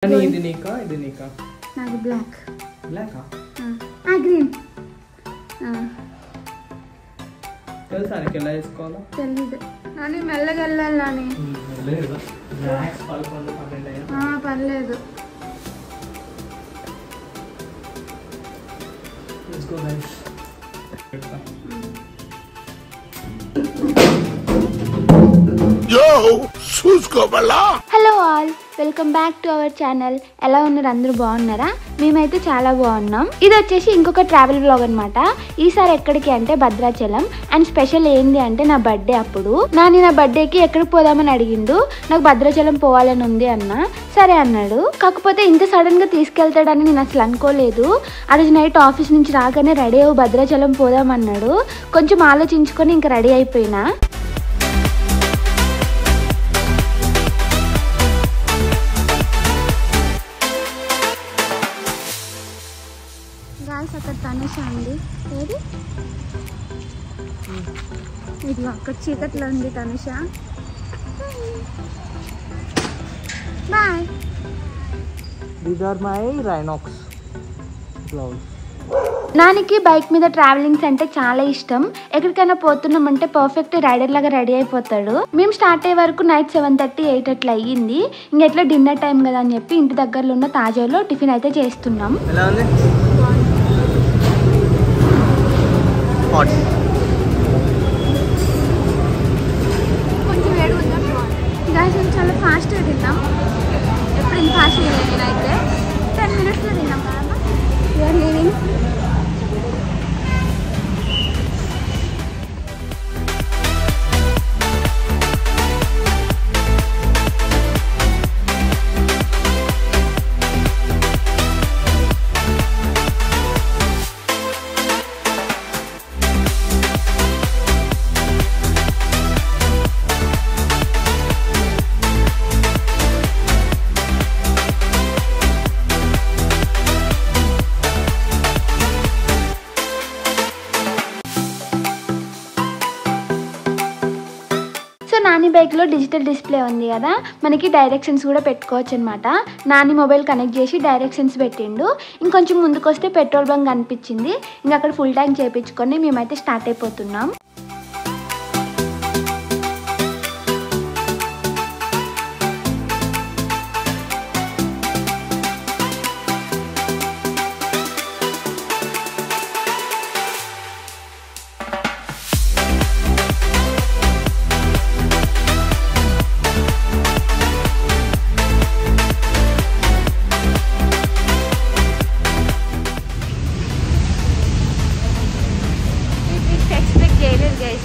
ఇది నీకా ఇది నీకా నాకు బ్లాక్ బ్లాకా గ్రీన్ తెలుసా నీకు ఎలా వేసుకోవాలో తెలీదు నాని మెల్లగా వెళ్ళాలి నాని లేదు పర్లేదు Let's go guys. Yo, చూసుకోవాలా hello all welcome back to our channel. ఎలా ఉన్నారు అందరూ బాగున్నారా? మేమైతే చాలా బాగున్నాం. ఇది వచ్చేసి ఇంకొక ట్రావెల్ బ్లాగ్ అనమాట. ఈసారి ఎక్కడికి అంటే భద్రాచలం. అండ్ స్పెషల్ ఏంది అంటే నా బర్త్డే అప్పుడు నా బర్త్డేకి ఎక్కడికి పోదామని అడిగిండు. నాకు భద్రాచలం పోవాలని ఉంది అన్న. సరే అన్నాడు. కాకపోతే ఇంత సడన్ గా తీసుకెళ్తాడని నేను అసలు అనుకోలేదు. ఆ రోజు నైట్ ఆఫీస్ నుంచి రాగానే రెడీ అవ్వు భద్రాచలం పోదామన్నాడు. కొంచెం ఆలోచించుకొని ఇంకా రెడీ అయిపోయినా. అక్కడ తనుష అండి ఏది ఇది అక్కడ చీకట్లో ఉంది Tanusha. Bye. These are my Rhinox gloves. నానికి బైక్ మీద ట్రావెలింగ్స్ అంటే చాలా ఇష్టం. ఎక్కడికైనా పోతున్నామంటే పర్ఫెక్ట్ రైడర్ లాగా రెడీ అయిపోతాడు. మేము స్టార్ట్ అయ్యే వరకు నైట్ 7:30, 8 అట్లా అయ్యింది. ఇంకెట్లా డిన్నర్ టైం కదా అని చెప్పి ఇంటి దగ్గరలో ఉన్న తాజాలో టిఫిన్ అయితే చేస్తున్నాం. కొంచెం వేడి ఉందా? చాలా ఫాస్ట్గా తిన్నాం. ఎప్పుడు ఇంత ఫాస్ట్గా నేనైతే 10 minutesలో తిన్నాం కదా. You're leaving. నాని బైక్లో డిజిటల్ డిస్ప్లే ఉంది కదా, మనకి డైరెక్షన్స్ కూడా పెట్టుకోవచ్చు అనమాట. నాని మొబైల్ కనెక్ట్ చేసి డైరెక్షన్స్ పెట్టిండు. ఇంకొంచెం ముందుకు వస్తే పెట్రోల్ బంక్ కనిపించింది. ఇంకా అక్కడ ఫుల్ ట్యాంక్ చేయించుకొని మేమైతే స్టార్ట్ అయిపోతున్నాం.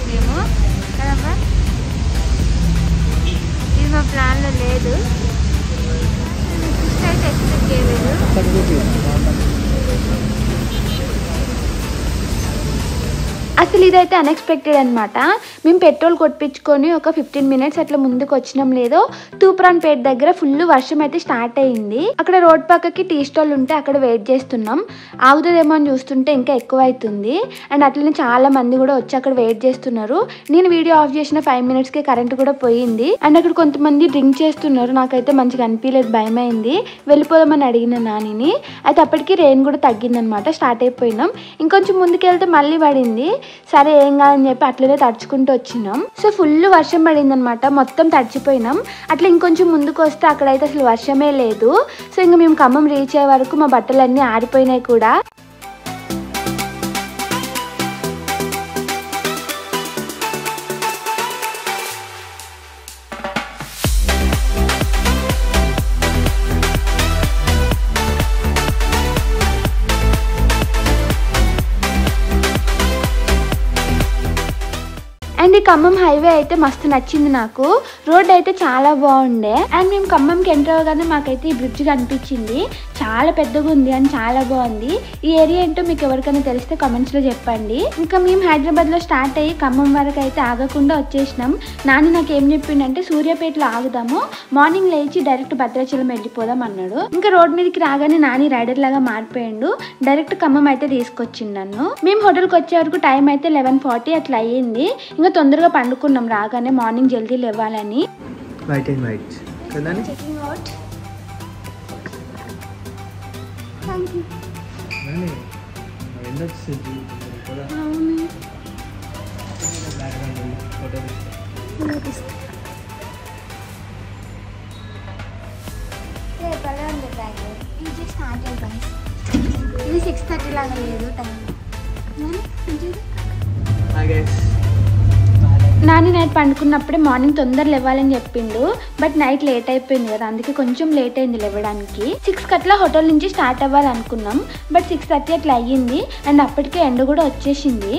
మేము కదమ్మా, ఇది మా ప్లాన్లో లేదు. అయితే ఎక్స్పెక్ట్ చేయలేదు. అసలు ఇదైతే అన్ఎక్స్పెక్టెడ్ అనమాట. మేము పెట్రోల్ కొట్టించుకొని ఒక 15 minutes అట్లా ముందుకు వచ్చినాం. లేదో తూప్రాన్పేట దగ్గర ఫుల్ వర్షం అయితే స్టార్ట్ అయ్యింది. అక్కడ రోడ్ పక్కకి టీ స్టాల్ ఉంటే అక్కడ వెయిట్ చేస్తున్నాం. ఆగుతుందేమో అని చూస్తుంటే ఇంకా ఎక్కువ అవుతుంది. అండ్ అట్లనే చాలా మంది కూడా వచ్చి అక్కడ వెయిట్ చేస్తున్నారు. నేను వీడియో ఆఫ్ చేసిన 5 minutesకే కరెంట్ కూడా పోయింది. అండ్ అక్కడ కొంతమంది డ్రింక్ చేస్తున్నారు. నాకైతే మంచిగా అనిపించలేదు, భయం అయింది. వెళ్ళిపోదామని అడిగిన నానిని. అయితే అప్పటికి రెయిన్ కూడా తగ్గిందనమాట. స్టార్ట్ అయిపోయినాం. ఇంకొంచెం ముందుకెళ్తే మళ్ళీ పడింది. సరే ఏం కాదని చెప్పి అట్లనే తడుచుకుంటూ వచ్చినాం. సో ఫుల్ వర్షం పడింది అనమాట. మొత్తం తడిచిపోయినాం. అట్లా ఇంకొంచెం ముందుకు వస్తే అక్కడైతే అసలు వర్షమే లేదు. సో ఇంకా మేము ఖమ్మం రీచ్ అయ్యే వరకు మా బట్టలన్నీ ఆరిపోయినాయి కూడా. అండ్ ఈ ఖమ్మం హైవే అయితే మస్తు నచ్చింది నాకు. రోడ్ అయితే చాలా బాగుండే. అండ్ మేము ఖమ్మంకి ఎంటర్ అవ్వగానే మాకైతే ఈ బ్రిడ్జ్ కనిపించింది. చాలా పెద్దగా ఉంది అండ్ చాలా బాగుంది. ఈ ఏరియా ఏంటో మీకు ఎవరికైనా తెలిస్తే కామెంట్స్లో చెప్పండి. ఇంకా మేము హైదరాబాద్లో స్టార్ట్ అయ్యి ఖమ్మం వరకు అయితే ఆగకుండా వచ్చేసినాం. నాని నాకు ఏం చెప్పిండంటే సూర్యాపేటలో ఆగుదాము, మార్నింగ్ లేచి డైరెక్ట్ భద్రాచలం వెళ్ళిపోదాం అన్నాడు. ఇంకా రోడ్ మీదకి రాగానే నాని రైడర్ లాగా మారిపోయాడు. డైరెక్ట్ ఖమ్మం అయితే తీసుకొచ్చిండు నన్ను. మేము హోటల్కి వచ్చే వరకు టైం అయితే 11:40 అట్లా అయ్యింది. ఇంకా తొందరగా పండుకున్నాం రాగానే, మార్నింగ్ జల్దీ లేవాలని. వైట్ అండ్ వైట్ కదండి. Checking out thank you. ఇది 6:30 లాగా లేదు టైం. నాని నైట్ పండుకున్నప్పుడే మార్నింగ్ తొందర లేవాలని చెప్పిండు, బట్ నైట్ లేట్ అయిపోయింది కదా, అందుకే కొంచెం లేట్ అయింది లేవడానికి. 6 అట్లా హోటల్ నుంచి స్టార్ట్ అవ్వాలనుకున్నాం, బట్ 6:30 అట్లా అయ్యింది. అండ్ అప్పటికే ఎండ కూడా వచ్చేసింది.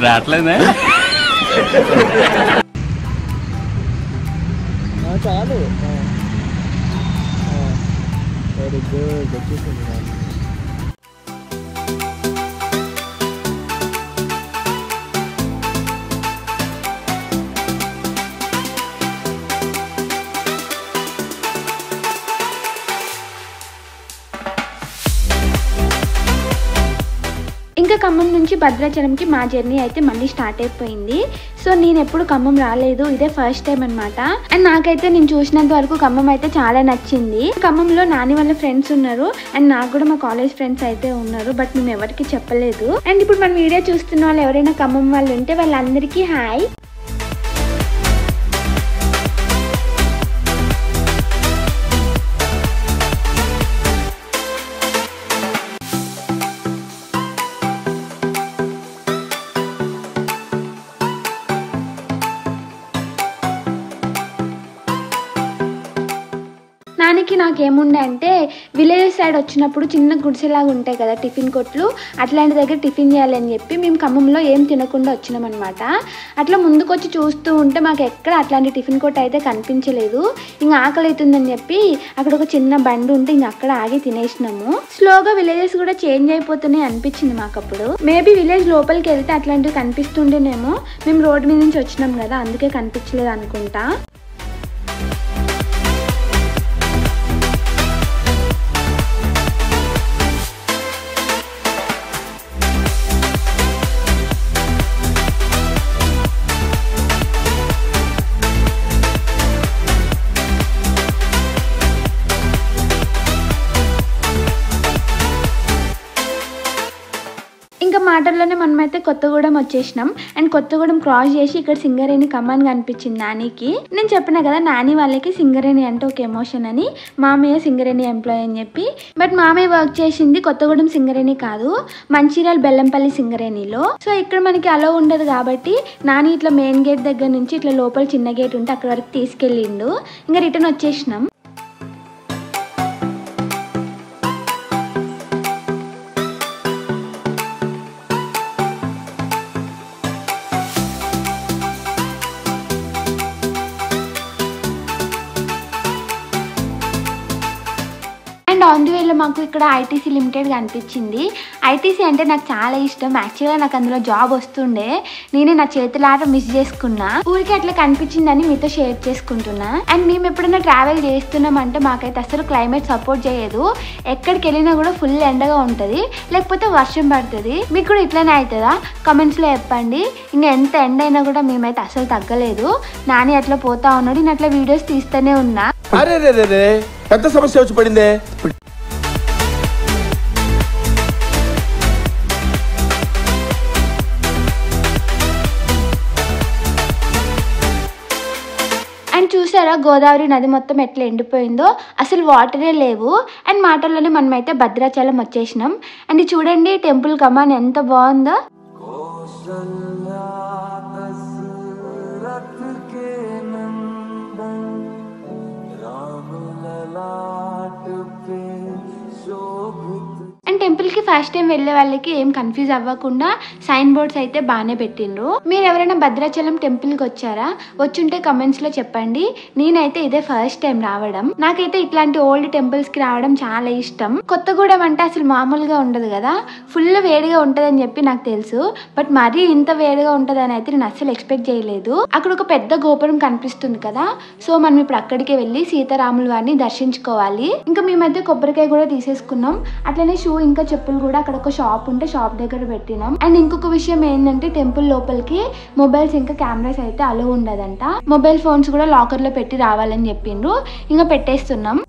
రావట్లేదే చాలు. Very good. వచ్చేసింది. ఇంకా ఖమ్మం నుంచి భద్రాచలంకి మా జర్నీ అయితే మళ్ళీ స్టార్ట్ అయిపోయింది. సో నేను ఎప్పుడు ఖమ్మం రాలేదు, ఇదే ఫస్ట్ టైం అనమాట. అండ్ నాకైతే నేను చూసినంత వరకు ఖమ్మం అయితే చాలా నచ్చింది. ఖమ్మంలో నాని వాళ్ళ ఫ్రెండ్స్ ఉన్నారు, అండ్ నాకు కూడా మా కాలేజ్ ఫ్రెండ్స్ అయితే ఉన్నారు, బట్ మేము ఎవరికి చెప్పలేదు. అండ్ ఇప్పుడు మన వీడియో చూస్తున్న వాళ్ళు ఎవరైనా ఖమ్మం వాళ్ళు ఉంటే వాళ్ళందరికీ హాయ్. నానికి నాకేముండే అంటే విలేజ్ సైడ్ వచ్చినప్పుడు చిన్న గుడిసెలాగా ఉంటాయి కదా టిఫిన్ కొట్లు, అట్లాంటి దగ్గర టిఫిన్ చేయాలని చెప్పి మేము ఖమ్మంలో ఏం తినకుండా వచ్చినాం అనమాట. అట్లా ముందుకు వచ్చి చూస్తూ ఉంటే మాకు ఎక్కడ అట్లాంటి టిఫిన్ కొట్టు అయితే కనిపించలేదు. ఇంకా ఆకలి అవుతుందని చెప్పి అక్కడ ఒక చిన్న బండి ఉంటే ఇంక అక్కడ ఆగి తినేసినాము. స్లోగా విలేజెస్ కూడా చేంజ్ అయిపోతున్నాయి అనిపించింది మాకు అప్పుడు. మేబీ విలేజ్ లోపలికి వెళ్తే అట్లాంటివి కనిపిస్తుండేనేమో, మేము రోడ్ మీద నుంచి వచ్చినాం కదా అందుకే కనిపించలేదు అనుకుంటా. ఇంకా మాటల్లోనే మనమైతే కొత్తగూడెం వచ్చేసినాం. అండ్ కొత్తగూడెం క్రాస్ చేసి ఇక్కడ సింగరేణి కమాన్ కనిపించింది నానికి. నేను చెప్పిన కదా నాని వాళ్ళకి సింగరేణి అంటే ఒక ఎమోషన్ అని, మామయ్య సింగరేణి ఎంప్లాయీ అని చెప్పి. బట్ మామయ్య వర్క్ చేసింది కొత్తగూడెం సింగరేణి కాదు, మంచిర్యాల బెల్లంపల్లి సింగరేణిలో. సో ఇక్కడ మనకి అలో ఉండదు కాబట్టి నాని ఇట్లా మెయిన్ గేట్ దగ్గర నుంచి ఇట్లా లోపల చిన్న గేట్ ఉంటే అక్కడ వరకు తీసుకెళ్ళిండు. ఇంకా రిటర్న్ వచ్చేసినాం. అండ్ ఆన్ ది వేలో మాకు ఇక్కడ ఐటీసీ లిమిటెడ్ కనిపించింది. ఐటీసీ అంటే నాకు చాలా ఇష్టం. యాక్చువల్గా నాకు అందులో జాబ్ వస్తుండే, నేనే నా చేతులాట మిస్ చేసుకున్నా. ఊరికి అట్లా కనిపించిందని మీతో షేర్ చేసుకుంటున్నా. అండ్ మేము ఎప్పుడైనా ట్రావెల్ చేస్తున్నామంటే మాకైతే అసలు క్లైమేట్ సపోర్ట్ చేయదు. ఎక్కడికి వెళ్ళినా కూడా ఫుల్ ఎండగా ఉంటుంది, లేకపోతే వర్షం పడుతుంది. మీకు కూడా ఇట్లనే అవుతుందా? కమెంట్స్లో చెప్పండి. ఇంకా ఎంత ఎండ అయినా కూడా మేమైతే అసలు తగ్గలేదు. నాని అట్లా పోతా ఉన్నాడు, నేను అట్లా వీడియోస్ తీస్తూనే ఉన్నా. అరే రే రే రే పెద్ద సమస్య వచ్చి పడిందే. అండ్ చూసారా గోదావరి నది మొత్తం ఎట్లా ఎండిపోయిందో, అసలు వాటరే లేవు. అండ్ మాటల్లోనే మనమైతే భద్రాచలం వచ్చేసినాం. అండ్ చూడండి టెంపుల్ కమాన్ ఎంత బాగుందో. అండ్ టెంపుల్ కి ఫస్ట్ టైం వెళ్ళే వాళ్ళకి ఏం కన్ఫ్యూజ్ అవ్వకుండా సైన్ బోర్డ్స్ అయితే బాగానే పెట్టిండ్రు. మీరు ఎవరైనా భద్రాచలం టెంపుల్ కి వచ్చారా? వచ్చుంటే కమెంట్స్ లో చెప్పండి. నేనైతే ఇదే ఫస్ట్ టైం రావడం. నాకైతే ఇట్లాంటి ఓల్డ్ టెంపుల్స్ కి రావడం చాలా ఇష్టం. కొత్తగూడెం అంటే అసలు మామూలుగా ఉండదు కదా, ఫుల్ వేడిగా ఉంటదని చెప్పి నాకు తెలుసు. బట్ మరీ ఇంత వేడిగా ఉంటదని అయితే నేను అస్సలు ఎక్స్పెక్ట్ చేయలేదు. అక్కడ ఒక పెద్ద గోపురం కనిపిస్తుంది కదా, సో మనం ఇప్పుడు అక్కడికి వెళ్ళి సీతారాముల వారిని దర్శించుకోవాలి. ఇంకా మేమైతే కొబ్బరికాయ కూడా తీసేసుకున్నాం. అట్లనే షూ ఇంకా చెప్పులు కూడా అక్కడ ఒక షాప్ ఉంటే షాప్ దగ్గర పెట్టినాం. అండ్ ఇంకొక విషయం ఏంటంటే టెంపుల్ లోపలికి మొబైల్స్ ఇంకా కెమెరాస్ అయితే అలో ఉండదంట. మొబైల్ ఫోన్స్ కూడా లాకర్ లో పెట్టి రావాలని చెప్పిండ్రు. ఇంకా పెట్టేస్తున్నాం.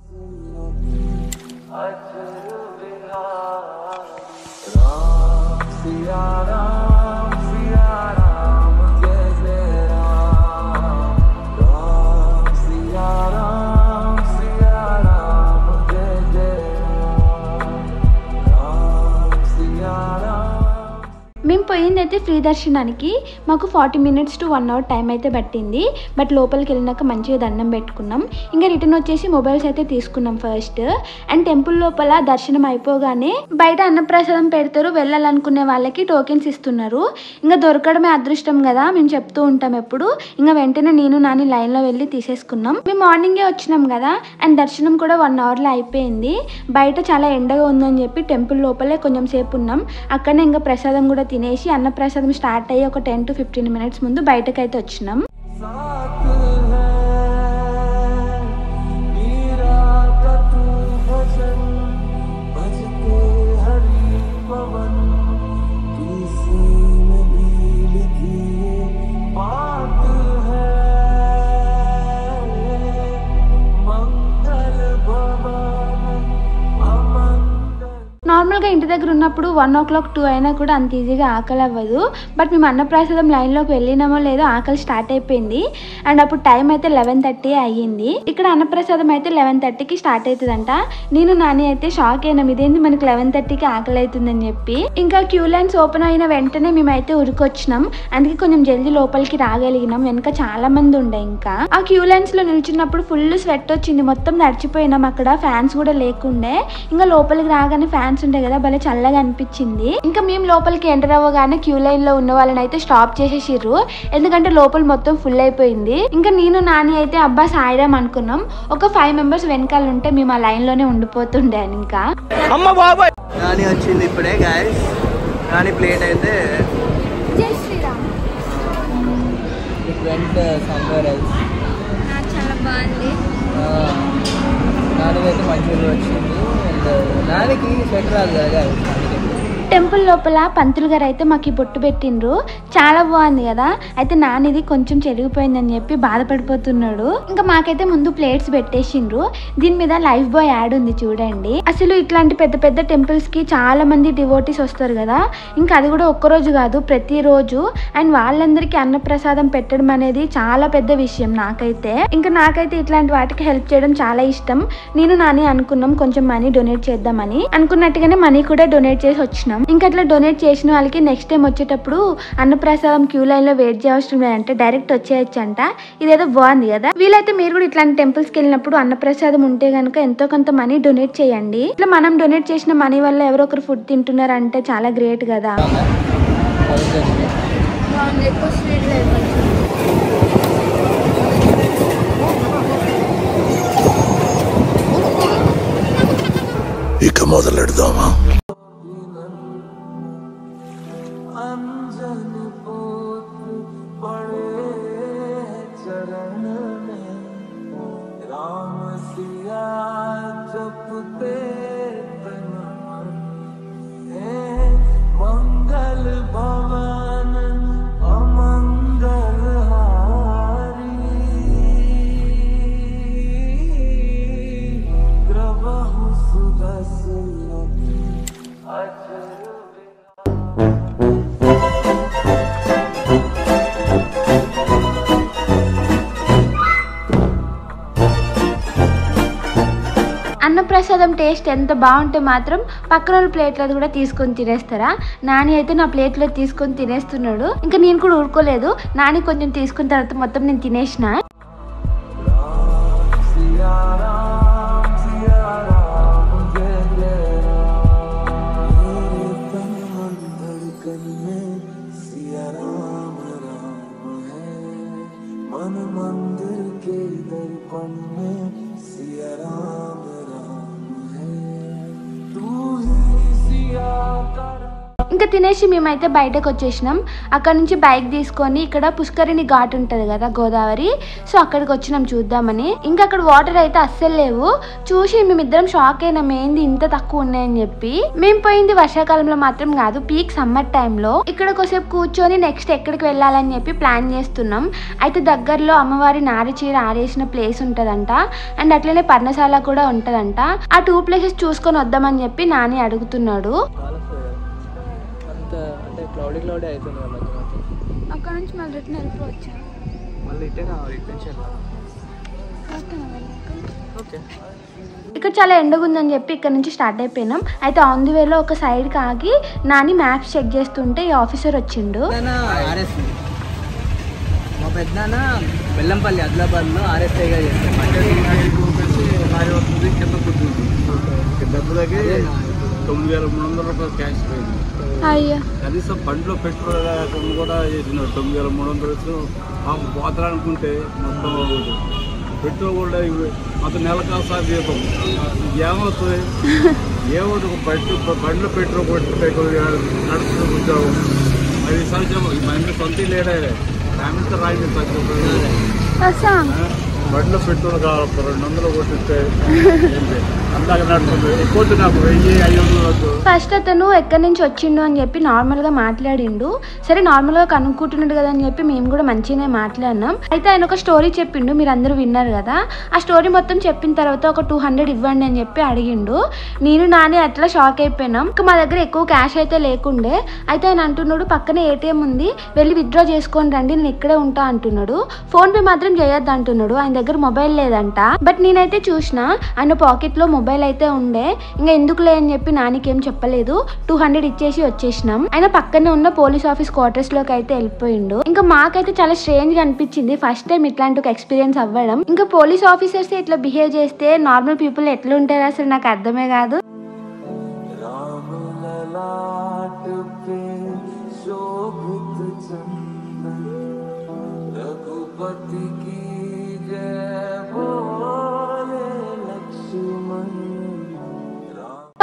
మేము పోయిందైతే ఫ్రీ దర్శనానికి. మాకు 40 minutes to 1 hour టైం అయితే పట్టింది. బట్ లోపలికి వెళ్ళినాక మంచిగా దండం పెట్టుకున్నాం. ఇంకా రిటర్న్ వచ్చేసి మొబైల్స్ అయితే తీసుకున్నాం ఫస్ట్. అండ్ టెంపుల్ లోపల దర్శనం అయిపోగానే బయట అన్నప్రసాదం పెడతారు. వెళ్ళాలనుకునే వాళ్ళకి టోకెన్స్ ఇస్తున్నారు. ఇంకా దొరకడమే అదృష్టం కదా, మేము చెప్తూ ఉంటాం ఎప్పుడు. ఇంకా వెంటనే నేను నాని లైన్లో వెళ్ళి తీసేసుకున్నాం. మేము మార్నింగే వచ్చినాం కదా, అండ్ దర్శనం కూడా 1 hourలో అయిపోయింది. బయట చాలా ఎండగా ఉందని చెప్పి టెంపుల్ లోపలే కొంచెం సేపు ఉన్నాం. అక్కడనే ఇంకా ప్రసాదం కూడా తినేసి అన్నప్రసాదం స్టార్ట్ అయ్యి ఒక 10 to 15 minutes ముందు బయటకైతే వచ్చినాం. నార్మల్గా ఇంటి దగ్గర ఉన్నప్పుడు 1 o'clock 2 అయినా కూడా అంత ఈజీగా ఆకలి అవ్వదు. బట్ మేము అన్నప్రసాదం లైన్లోకి వెళ్ళినామో లేదో ఆకలి స్టార్ట్ అయిపోయింది. అండ్ అప్పుడు టైం అయితే 11:30 అయ్యింది. ఇక్కడ అన్నప్రసాదం అయితే 11:30కి స్టార్ట్ అవుతుందంట. నేను నాని అయితే షాక్ అయినాం, ఇదేంది మనకి 11:30కి ఆకలి అవుతుందని చెప్పి. ఇంకా క్యూ లైన్స్ ఓపెన్ అయిన వెంటనే మేమైతే ఉరికొచ్చినాం. అందుకే కొంచెం జల్దీ లోపలికి రాగలిగినాం. వెనక చాలా మంది ఉండే. ఇంకా ఆ క్యూ లైన్స్ లో నిల్చున్నప్పుడు ఫుల్ స్వెట్ వచ్చింది, మొత్తం నడిచిపోయినాం. అక్కడ ఫ్యాన్స్ కూడా లేకుండే. ఇంకా లోపలికి రాగానే ఫ్యాన్స్ ఉంటాయి కదా, భలే చల్లగా అనిపించింది. ఇంకా మేము లోపలికి ఎంటర్ అవ్వగానే క్యూ లైన్ లో ఉన్న వాళ్ళని అయితే స్టాప్ చేసేసిర్రు, ఎందుకంటే లోపల మొత్తం ఫుల్ అయిపోయింది. ఇంకా నేను నాని అయితే అబ్బా సాయిరామ్ అనుకున్నాం. ఒక 5 members వెనకాల ఉంటే మేము ఆ లైన్ లోనే ఉండిపోతుండే. ఇంకా నాని వచ్చింది ఇప్పుడే గాయస్. నాని ప్లేట్ అయితే జై శ్రీరామ్ చాలా బాగుంది. నాని అయితే మంచిగా వచ్చింది. నానికి స్వెటర్ రాదు కదా. టెంపుల్ లోపల పంతులు గారు అయితే మాకు ఈ బొట్టు పెట్టిండ్రు, చాలా బాగుంది కదా. అయితే నానిది కొంచెం చెరిగిపోయిందని చెప్పి బాధపడిపోతున్నాడు. ఇంకా మాకైతే ముందు ప్లేట్స్ పెట్టేసిండ్రు. దీని మీద లైఫ్ బాయ్ యాడ్ ఉంది చూడండి. అసలు ఇట్లాంటి పెద్ద పెద్ద టెంపుల్స్ కి చాలా మంది డివోటీస్ వస్తారు కదా, ఇంకా అది కూడా ఒక్కరోజు కాదు ప్రతిరోజు. అండ్ వాళ్ళందరికీ అన్నప్రసాదం పెట్టడం అనేది చాలా పెద్ద విషయం నాకైతే. ఇంకా నాకైతే ఇట్లాంటి వాటికి హెల్ప్ చేయడం చాలా ఇష్టం. నేను నాని అనుకున్నాం కొంచెం మనీ డొనేట్ చేద్దామని. అనుకున్నట్టుగానే మనీ కూడా డొనేట్ చేసి వచ్చినాం. ఇంకా అట్లా డొనేట్ చేసిన వాళ్ళకి నెక్స్ట్ టైం వచ్చేటప్పుడు అన్నప్రసాదం క్యూ లైన్ లో వెయిట్ చేయవసరం లేదంటే డైరెక్ట్ వచ్చేయచ్చంట. ఇదేదో బాగుంది కదా. వీలైతే మీరు కూడా ఇట్లాంటి టెంపుల్స్ కి వెళ్ళినప్పుడు అన్నప్రసాదం ఉంటే గనుక ఎంతో కొంత మనీ డొనేట్ చేయండి. ఇట్లా మనం డొనేట్ చేసిన మనీ వల్ల ఎవరో ఒకరు ఫుడ్ తింటున్నారంటే చాలా గ్రేట్ కదా. ఇక మొదలెడదామా? అన్నప్రసాదం టేస్ట్ ఎంత బాగుంటే మాత్రం పక్కన ప్లేట్లో కూడా తీసుకొని తినేస్తారా? నాని అయితే నా ప్లేట్లో తీసుకొని తినేస్తున్నాడు. ఇంకా నేను కూడా ఊరుకోలేదు. నాని కొంచెం తీసుకున్న తర్వాత మొత్తం నేను తినేసిన. ఇంకా తినేసి మేమైతే బయటకు వచ్చేసినాం. అక్కడ నుంచి బైక్ తీసుకొని ఇక్కడ పుష్కరిణి ఘాట్ ఉంటది కదా గోదావరి, సో అక్కడికి వచ్చినాం చూద్దామని. ఇంకా అక్కడ వాటర్ అయితే అస్సలు లేవు. చూసి మేమిద్దరం షాక్ అయినాం, ఏంది ఇంత తక్కువ ఉన్నాయని చెప్పి. మేము పోయింది వర్షాకాలంలో మాత్రం కాదు, పీక్ సమ్మర్ టైంలో. ఇక్కడ కొద్దిసేపు కూర్చొని నెక్స్ట్ ఎక్కడికి వెళ్ళాలని చెప్పి ప్లాన్ చేస్తున్నాం. అయితే దగ్గరలో అమ్మవారి నారి చీర ఆరేసిన ప్లేస్ ఉంటదంట, అండ్ అట్లనే పర్ణశాల కూడా ఉంటదంట. ఆ 2 ప్లేసెస్ చూసుకొని వద్దామని చెప్పి నాని అడుగుతున్నాడు. అక్కడ నుంచి మళ్ళీ రిటర్న్ వెళ్ళిపోవచ్చు. ఇక్కడ చాలా ఎండగా ఉందని చెప్పి ఇక్కడ నుంచి స్టార్ట్ అయిపోయినాం. అయితే ఆన్ ది వేలో ఒక సైడ్కి ఆగి నాని మ్యాప్స్ చెక్ చేస్తుంటే ఈ ఆఫీసర్ వచ్చిండు. మా పెద్దనాన్న బెల్లంపల్లి ఆదిలాబాద్లో ఆర్ఎస్ఐగా చేస్తాం. డబ్బులకి 9,300 రూపాయలు క్యాష్ పోయింది. అయ్యో, కనీసం బండిలో పెట్రోల్ కూడా చేసినాడు. 9,300 మాకు పోతారనుకుంటే మొత్తం పెట్రోల్ కూడా మొత్తం నెల కాసారి దీపం ఏమవుతుంది, ఏమవుతుంది బండిలో పెట్రోల్ నడుపుతూ ఉద్యోగం అది సహజం. మన సొంత లేడే ఫ్యామిలీతో రాయి బండిలో పెట్రోల్ కావాలి 200 కొట్టిస్తే అందాక నడుపుతుంది. ఎక్కువ నాకు 1,000-500. ఫస్ట్ అతను ఎక్కడి నుంచి వచ్చిండు అని చెప్పి నార్మల్ గా మాట్లాడిండు. సరే నార్మల్ గా కనుక్కుంటున్నాడు కదా అని చెప్పి మేము కూడా మంచిగానే మాట్లాడినాం. అయితే ఆయన ఒక స్టోరీ చెప్పిండు, మీరు అందరూ విన్నారు కదా. ఆ స్టోరీ మొత్తం చెప్పిన తర్వాత ఒక 200 ఇవ్వండి అని చెప్పి అడిగిండు. నేను నాని అట్లా షాక్ అయిపోయినాం. ఇంకా మా దగ్గర ఎక్కువ క్యాష్ అయితే లేకుండే. అయితే ఆయన అంటున్నాడు పక్కనే ఏటీఎం ఉంది, వెళ్ళి విత్డ్రా చేసుకొని రండి, నేను ఇక్కడే ఉంటా అంటున్నాడు. ఫోన్ పే మాత్రం చేయొద్దు అంటున్నాడు. ఆయన దగ్గర మొబైల్ లేదంట. బట్ నేనైతే చూసిన ఆయన పాకెట్ లో మొబైల్ అయితే ఉండే. ఇంకా ఎందుకులే అని చెప్పి నానికి ఏం చెప్పలేదు, 200 ఇచ్చేసి వచ్చేసినాం. ఆయన పక్కనే ఉన్న పోలీస్ ఆఫీస్ క్వార్టర్స్ లోకి అయితే వెళ్ళిపోయిండు. ఇంకా మాకైతే చాలా స్ట్రేంజ్ గా అనిపించింది ఫస్ట్ టైం ఇట్లాంటి ఒక ఎక్స్పీరియన్స్ అవ్వడం. ఇంకా పోలీస్ ఆఫీసర్స్ ఇట్లా బిహేవ్ చేస్తే నార్మల్ పీపుల్ ఎట్లా ఉంటారు అసలు నాకు అర్థమే కాదు.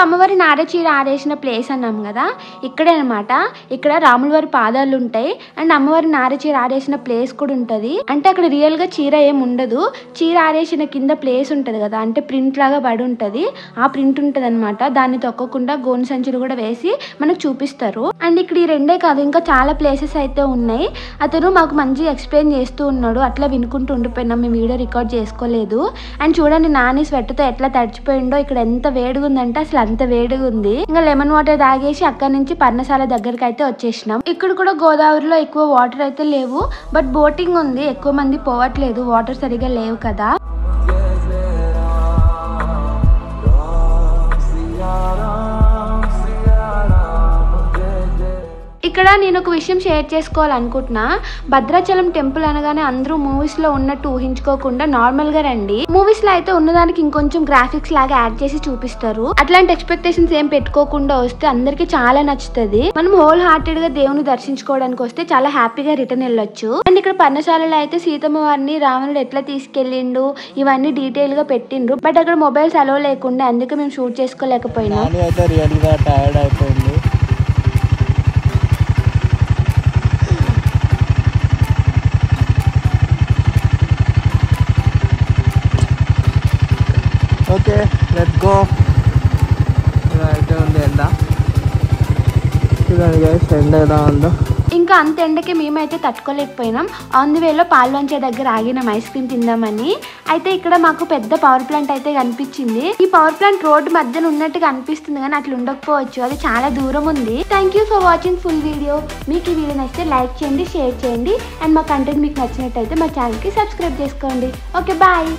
అమ్మవారి నార చీర ఆరేసిన ప్లేస్ అన్నాం కదా, ఇక్కడే అనమాట. ఇక్కడ రాముల వారి పాదాలు ఉంటాయి అండ్ అమ్మవారి నార చీర ఆరేసిన ప్లేస్ కూడా ఉంటది. అంటే అక్కడ రియల్ గా చీర ఏం ఉండదు, చీర ఆరేసిన కింద ప్లేస్ ఉంటది కదా, అంటే ప్రింట్ లాగా పడి ఉంటది. ఆ ప్రింట్ ఉంటది అనమాట. దాన్ని తొక్కకుండా గోను సంచులు కూడా వేసి మనకు చూపిస్తారు. అండ్ ఇక్కడ ఈ రెండే కాదు, ఇంకా చాలా ప్లేసెస్ అయితే ఉన్నాయి. అతను మాకు మంచిగా ఎక్స్ప్లెయిన్ చేస్తూ ఉన్నాడు. అట్లా వినుకుంటూ ఉండిపోయినాం, మేము వీడియో రికార్డ్ చేసుకోలేదు. అండ్ చూడండి నాని స్వెట్ తో ఎట్లా తడిచిపోయిండో. ఇక్కడ ఎంత వేడిగా ఉందంటే అసలు అంత వేడిగా ఉంది. ఇంకా లెమన్ వాటర్ తాగేసి అక్కడ నుంచి పర్ణశాల దగ్గరికి అయితే వచ్చేసినాం. ఇక్కడ కూడా గోదావరిలో ఎక్కువ వాటర్ అయితే లేవు, బట్ బోటింగ్ ఉంది. ఎక్కువ మంది పోవట్లేదు, వాటర్ సరిగా లేవు కదా. ఇక్కడ నేను ఒక విషయం షేర్ చేసుకోవాలనుకుంటున్నా. భద్రాచలం టెంపుల్ అనగానే అందరూ మూవీస్ లో ఉన్నట్టు ఊహించుకోకుండా నార్మల్ గా రండి. మూవీస్ లో అయితే ఉన్నదానికి ఇంకొంచెం గ్రాఫిక్స్ లాగా యాడ్ చేసి చూపిస్తారు. అట్లాంటి ఎక్స్పెక్టేషన్స్ ఏం పెట్టుకోకుండా వస్తే అందరికి చాలా నచ్చుతుంది. మనం హోల్ హార్టెడ్ గా దేవుని దర్శించుకోవడానికి వస్తే చాలా హ్యాపీగా రిటర్న్ వెళ్ళొచ్చు. అండ్ ఇక్కడ పర్ణశాలలో అయితే సీతమ్మ వారిని రావణుడు ఎట్లా తీసుకెళ్లిండు ఇవన్నీ డీటెయిల్ గా పెట్టిండ్రు. బట్ అక్కడ మొబైల్స్ అలో లేకుండా అందుకే మేము షూట్ చేసుకోలేకపోయినాం. Okay let's go. ఇలా అయితే ఉంది ఎండ, చూడండి గైస్ ఎండ ఎలా ఉందో. ఇంకా అంత ఎండకి మేమైతే తట్టుకోలేకపోయినాం. ఆన్ ది వేలో పాల్వంచే దగ్గర ఆగినాం ఐస్ క్రీమ్ తిందామని. అయితే ఇక్కడ మాకు పెద్ద పవర్ ప్లాంట్ అయితే కనిపించింది. ఈ పవర్ ప్లాంట్ రోడ్డు మధ్యన ఉన్నట్టుగా అనిపిస్తుంది కానీ అట్లా ఉండకపోవచ్చు, అది చాలా దూరం ఉంది. Thank you for watching full video. మీకు ఈ వీడియో నచ్చితే లైక్ చేయండి, షేర్ చేయండి. అండ్ మా కంటెంట్ మీకు నచ్చినట్టయితే మా ఛానల్కి సబ్స్క్రైబ్ చేసుకోండి. Okay bye.